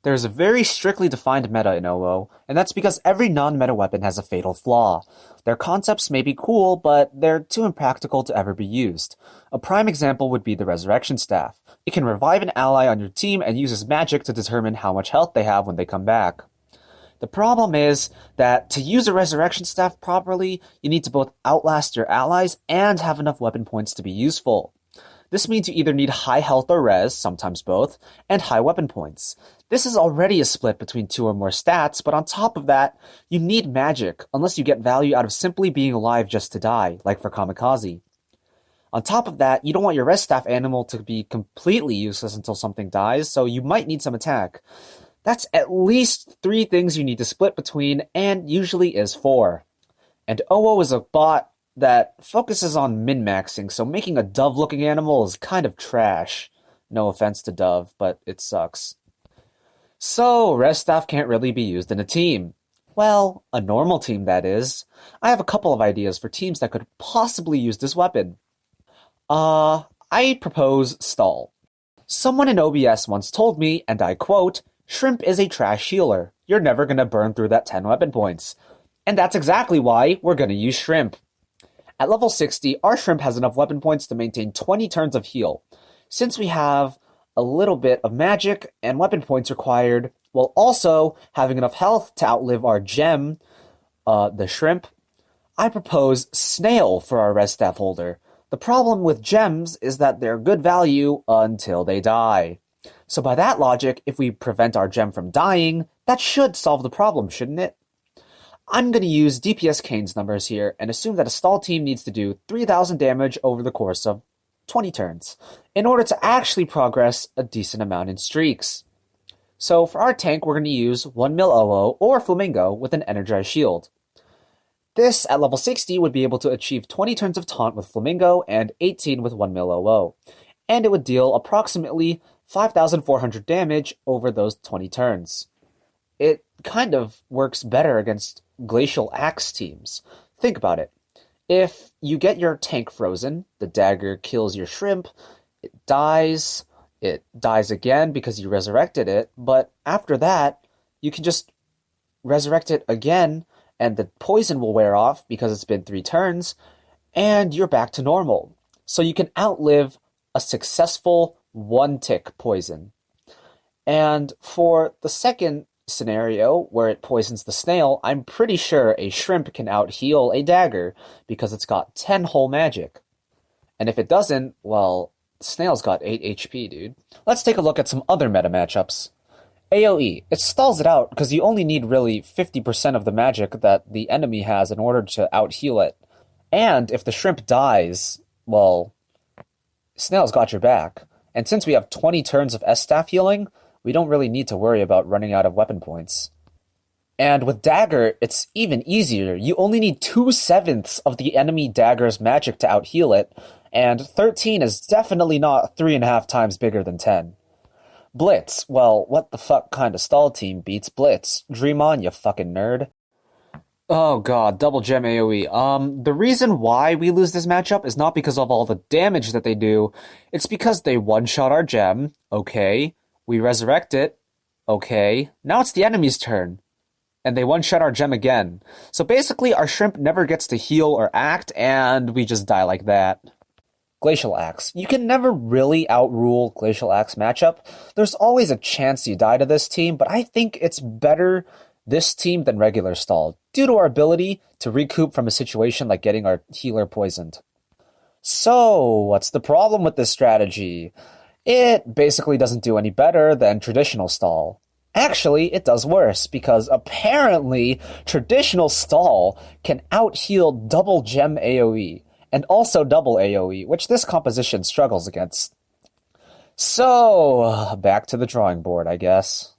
There's a very strictly defined meta in OwO, and that's because every non-meta weapon has a fatal flaw. Their concepts may be cool, but they're too impractical to ever be used. A prime example would be the Resurrection Staff. It can revive an ally on your team and uses magic to determine how much health they have when they come back. The problem is that to use a Resurrection Staff properly, you need to both outlast your allies and have enough weapon points to be useful. This means you either need high health or res, sometimes both, and high weapon points. This is already a split between two or more stats, but on top of that, you need magic, unless you get value out of simply being alive just to die, like for Kamikaze. On top of that, you don't want your res staff animal to be completely useless until something dies, so you might need some attack. That's at least 3 things you need to split between, and usually is 4. And OwO is a bot that focuses on min-maxing, so making a dove-looking animal is kind of trash. No offense to Dove, but it sucks. So, res staff can't really be used in a team. Well, a normal team, that is. I have a couple of ideas for teams that could possibly use this weapon. I propose stall. Someone in OBS once told me, and I quote, "Shrimp is a trash healer. You're never gonna burn through that 10 weapon points." And that's exactly why we're gonna use Shrimp. At level 60, our Shrimp has enough weapon points to maintain 20 turns of heal. Since we have a little bit of magic and weapon points required, while also having enough health to outlive our gem, the Shrimp, I propose Snail for our res staff holder. The problem with gems is that they're good value until they die. So by that logic, if we prevent our gem from dying, that should solve the problem, shouldn't it? I'm going to use DPS Kane's numbers here and assume that a stall team needs to do 3,000 damage over the course of 20 turns in order to actually progress a decent amount in streaks. So for our tank, we're going to use 1 mil OwO or Flamingo with an energized shield. This, at level 60, would be able to achieve 20 turns of taunt with Flamingo and 18 with 1 mil OwO, and it would deal approximately 5,400 damage over those 20 turns. It kind of works better against Glacial Axe teams. Think about it. If you get your tank frozen, the dagger kills your shrimp, it dies again because you resurrected it, but after that, you can just resurrect it again, and the poison will wear off because it's been 3 turns, and you're back to normal. So you can outlive a successful 1-tick poison. And for the second scenario, where it poisons the snail, I'm pretty sure a shrimp can out-heal a dagger because it's got 10 whole magic. And if it doesn't, well, the snail's got 8 HP, dude. Let's take a look at some other meta matchups. AoE. It stalls it out because you only need really 50% of the magic that the enemy has in order to out-heal it. And if the shrimp dies, well, snail's got your back. And since we have 20 turns of S-staff healing, we don't really need to worry about running out of weapon points. And with Dagger, it's even easier. You only need 2/7 of the enemy Dagger's magic to out-heal it, and 13 is definitely not 3.5 times bigger than 10. Blitz, well, what the fuck kind of stall team beats Blitz? Dream on, you fucking nerd. Oh god, double gem AoE. The reason why we lose this matchup is not because of all the damage that they do, it's because they one-shot our gem, okay, we resurrect it, okay, now it's the enemy's turn, and they one-shot our gem again. So basically, our shrimp never gets to heal or act, and we just die like that. Glacial Axe. You can never really outrule Glacial Axe matchup. There's always a chance you die to this team, but I think it's better this team than regular stall, due to our ability to recoup from a situation like getting our healer poisoned. So, what's the problem with this strategy? It basically doesn't do any better than traditional stall. Actually, it does worse, because apparently traditional stall can out-heal double gem AoE, and also double AoE, which this composition struggles against. So, back to the drawing board, I guess.